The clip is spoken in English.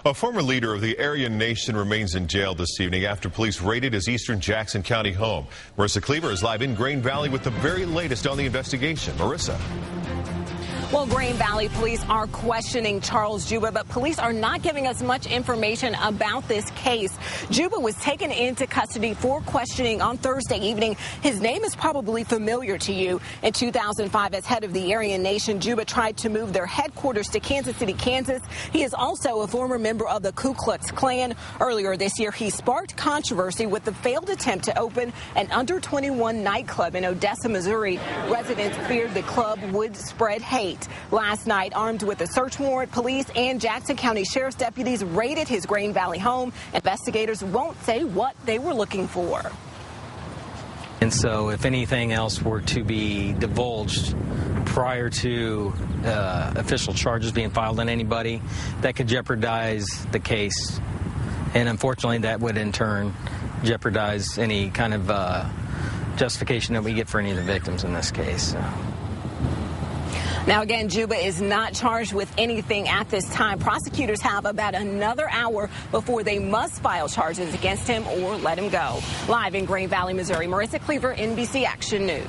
A former leader of the Aryan Nation remains in jail this evening after police raided his eastern Jackson County home. Marissa Cleaver is live in Grain Valley with the very latest on the investigation. Marissa. Well, Grain Valley police are questioning Charles Juba, but police are not giving us much information about this case. Juba was taken into custody for questioning on Thursday evening. His name is probably familiar to you. In 2005, as head of the Aryan Nation, Juba tried to move their headquarters to Kansas City, Kansas. He is also a former member of the Ku Klux Klan. Earlier this year, he sparked controversy with the failed attempt to open an under-21 nightclub in Odessa, Missouri. Residents feared the club would spread hate. Last night, armed with a search warrant, police and Jackson County Sheriff's deputies raided his Grain Valley home. Investigators won't say what they were looking for. And so if anything else were to be divulged prior to official charges being filed on anybody, that could jeopardize the case. And unfortunately, that would in turn jeopardize any kind of justification that we get for any of the victims in this case. So. Now, again, Juba is not charged with anything at this time. Prosecutors have about another hour before they must file charges against him or let him go. Live in Grain Valley, Missouri, Marissa Cleaver, NBC Action News.